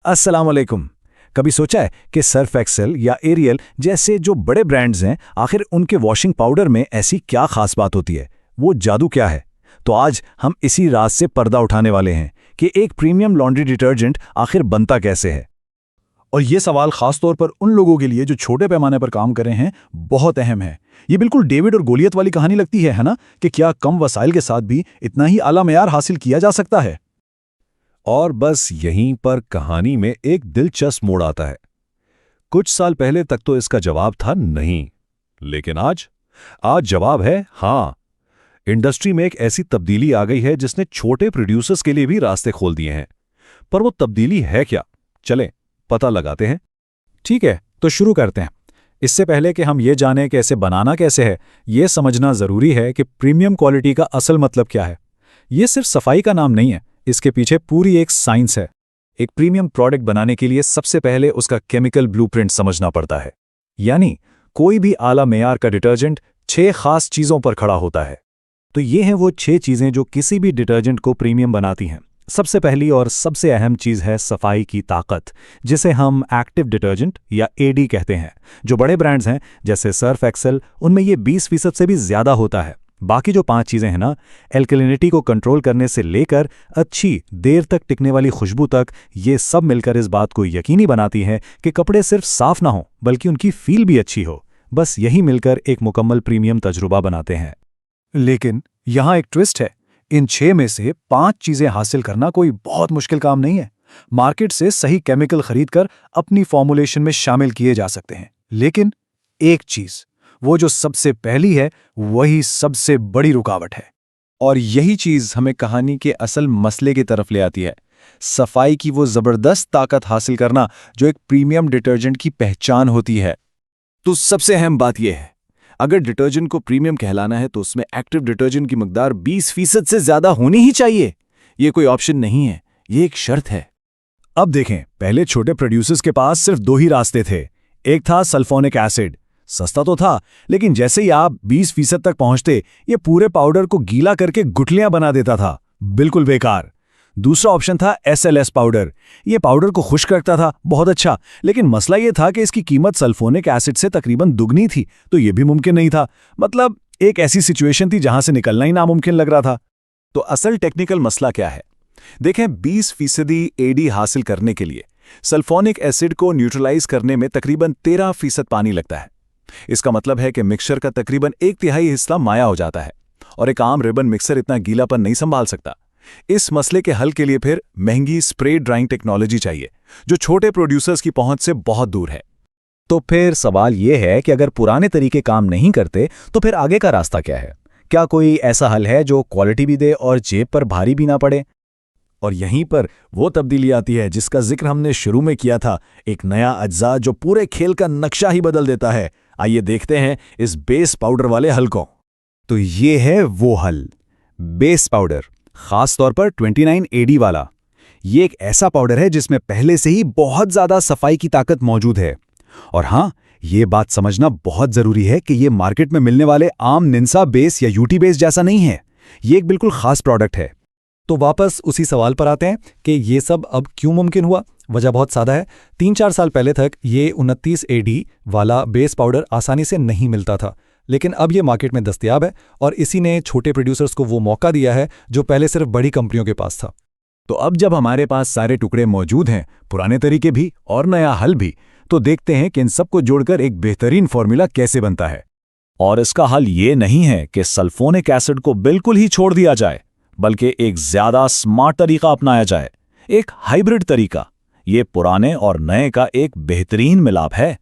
अस्सलाम वालेकुम। कभी सोचा है कि सर्फ एक्सेल या एरियल जैसे जो बड़े ब्रांड्स हैं, आखिर उनके वॉशिंग पाउडर में ऐसी क्या खास बात होती है? वो जादू क्या है? तो आज हम इसी राज से पर्दा उठाने वाले हैं कि एक प्रीमियम लॉन्ड्री डिटर्जेंट आखिर बनता कैसे है। और ये सवाल खास तौर पर उन लोगों के लिए जो छोटे पैमाने पर काम कर रहे हैं बहुत अहम है। ये बिल्कुल डेविड और गोलियत वाली कहानी लगती है ना, कि क्या कम वसाइल के साथ भी इतना ही आला मेयार हासिल किया जा सकता है। और बस यहीं पर कहानी में एक दिलचस्प मोड़ आता है। कुछ साल पहले तक तो इसका जवाब था नहीं, लेकिन आज जवाब है हाँ। इंडस्ट्री में एक ऐसी तब्दीली आ गई है जिसने छोटे प्रोड्यूसर्स के लिए भी रास्ते खोल दिए हैं। पर वो तब्दीली है क्या? चलें पता लगाते हैं। ठीक है, तो शुरू करते हैं। इससे पहले कि हम ये जानें कि इसे बनाना कैसे है, ये समझना ज़रूरी है कि प्रीमियम क्वालिटी का असल मतलब क्या है। ये सिर्फ सफाई का नाम नहीं है, इसके पीछे पूरी एक साइंस है। एक प्रीमियम प्रोडक्ट बनाने के लिए सबसे पहले उसका केमिकल ब्लूप्रिंट समझना पड़ता है। यानी कोई भी आला मेयार का डिटर्जेंट 6 खास चीज़ों पर खड़ा होता है। तो ये हैं वो 6 चीज़ें जो किसी भी डिटर्जेंट को प्रीमियम बनाती हैं। सबसे पहली और सबसे अहम चीज़ है सफाई की ताकत, जिसे हम एक्टिव डिटर्जेंट या एडी कहते हैं। जो बड़े ब्रांड्स हैं जैसे सर्फ एक्सेल, उनमें ये 20% से भी ज़्यादा होता है। बाकी जो 5 चीज़ें हैं ना, एल्कलिनिटी को कंट्रोल करने से लेकर अच्छी देर तक टिकने वाली खुशबू तक, ये सब मिलकर इस बात को यकीनी बनाती हैं कि कपड़े सिर्फ साफ ना हो बल्कि उनकी फील भी अच्छी हो। बस यही मिलकर एक मुकम्मल प्रीमियम तजुर्बा बनाते हैं। लेकिन यहाँ एक ट्विस्ट है। इन 6 में से 5 चीज़ें हासिल करना कोई बहुत मुश्किल काम नहीं है। मार्केट से सही केमिकल खरीदकर अपनी फॉर्मुलेशन में शामिल किए जा सकते हैं। लेकिन एक चीज़, वो जो सबसे पहली है, वही सबसे बड़ी रुकावट है। और यही चीज़ हमें कहानी के असल मसले की तरफ ले आती है। सफाई की वो ज़बरदस्त ताकत हासिल करना जो एक प्रीमियम डिटर्जेंट की पहचान होती है। तो सबसे अहम बात यह है, अगर डिटर्जेंट को प्रीमियम कहलाना है तो उसमें एक्टिव डिटर्जेंट की मकदार 20% से ज़्यादा होनी ही चाहिए। ये कोई ऑप्शन नहीं है, ये एक शर्त है। अब देखें, पहले छोटे प्रोड्यूसर्स के पास सिर्फ 2 ही रास्ते थे। एक था सल्फोनिक एसिड। सस्ता तो था, लेकिन जैसे ही आप 20% तक पहुंचते, ये पूरे पाउडर को गीला करके गुठलियां बना देता था। बिल्कुल बेकार। दूसरा ऑप्शन था SLS पाउडर। ये पाउडर को खुश्क रखता था, बहुत अच्छा, लेकिन मसला ये था कि इसकी कीमत सल्फोनिक एसिड से तकरीबन दुगनी थी, तो ये भी मुमकिन नहीं था। मतलब एक ऐसी सिचुएशन थी जहां से निकलना ही नामुमकिन लग रहा था। तो असल टेक्निकल मसला क्या है? देखें, 20% एडी हासिल करने के लिए सल्फोनिक एसिड को न्यूट्रलाइज करने में तकरीबन 13% पानी लगता है। इसका मतलब है कि मिक्सचर का तकरीबन 1/3 हिस्सा माया हो जाता है, और एक आम रिबन मिक्सर इतना गीलापन नहीं संभाल सकता। इस मसले के हल के लिए फिर महंगी स्प्रे ड्राइंग टेक्नोलॉजी चाहिए, जो छोटे प्रोड्यूसर्स की पहुंच से बहुत दूर है। तो फिर सवाल यह है कि अगर पुराने तरीके काम नहीं करते, तो फिर आगे का रास्ता क्या है? क्या कोई ऐसा हल है जो क्वालिटी भी दे और जेब पर भारी भी ना पड़े? और यहीं पर वो तब्दीली आती है जिसका जिक्र हमने शुरू में किया था, एक नया अज्जा जो पूरे खेल का नक्शा ही बदल देता है। आइए देखते हैं इस बेस पाउडर वाले हल को। तो ये है वो हल, बेस पाउडर, खास तौर पर 29 AD वाला। ये एक ऐसा पाउडर है जिसमें पहले से ही बहुत ज्यादा सफाई की ताकत मौजूद है। और हाँ, ये बात समझना बहुत जरूरी है कि ये मार्केट में मिलने वाले आम निंसा बेस या यूटी बेस जैसा नहीं है। ये एक बिल्कुल खास प्रोडक्ट है। तो वापस उसी सवाल पर आते हैं कि ये सब अब क्यों मुमकिन हुआ। वजह बहुत सादा है। 3-4 साल पहले तक ये 29 AD वाला बेस पाउडर आसानी से नहीं मिलता था, लेकिन अब ये मार्केट में दस्तयाब है, और इसी ने छोटे प्रोड्यूसर्स को वो मौका दिया है जो पहले सिर्फ बड़ी कंपनियों के पास था। तो अब जब हमारे पास सारे टुकड़े मौजूद हैं, पुराने तरीके भी और नया हल भी, तो देखते हैं कि इन सबको जोड़कर एक बेहतरीन फॉर्मूला कैसे बनता है। और इसका हल ये नहीं है कि सल्फोनिक एसिड को बिल्कुल ही छोड़ दिया जाए, बल्कि एक ज्यादा स्मार्ट तरीका अपनाया जाए, एक हाइब्रिड तरीका। ये पुराने और नए का एक बेहतरीन मिलाप है।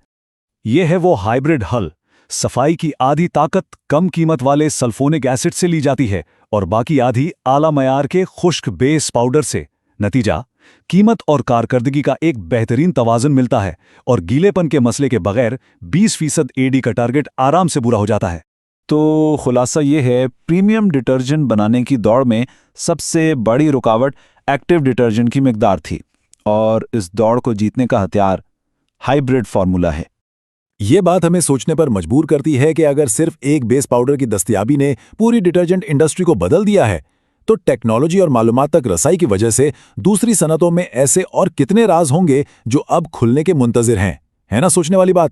ये है वो हाइब्रिड हल। सफाई की आधी ताकत कम कीमत वाले सल्फोनिक एसिड से ली जाती है और बाकी आधी आला मयार के खुश्क बेस पाउडर से। नतीजा, कीमत और कारकर्दगी का एक बेहतरीन तवाज़ुन मिलता है, और गीलेपन के मसले के बगैर 20% एडी का टारगेट आराम से पूरा हो जाता है। तो खुलासा ये है, प्रीमियम डिटर्जेंट बनाने की दौड़ में सबसे बड़ी रुकावट एक्टिव डिटर्जेंट की मिकदार थी, और इस दौड़ को जीतने का हथियार हाइब्रिड फार्मूला है। ये बात हमें सोचने पर मजबूर करती है कि अगर सिर्फ एक बेस पाउडर की दस्तयाबी ने पूरी डिटर्जेंट इंडस्ट्री को बदल दिया है, तो टेक्नोलॉजी और मालूमात तक रसाई की वजह से दूसरी सनतों में ऐसे और कितने राज होंगे जो अब खुलने के मुंतजिर हैं, है ना सोचने वाली बात।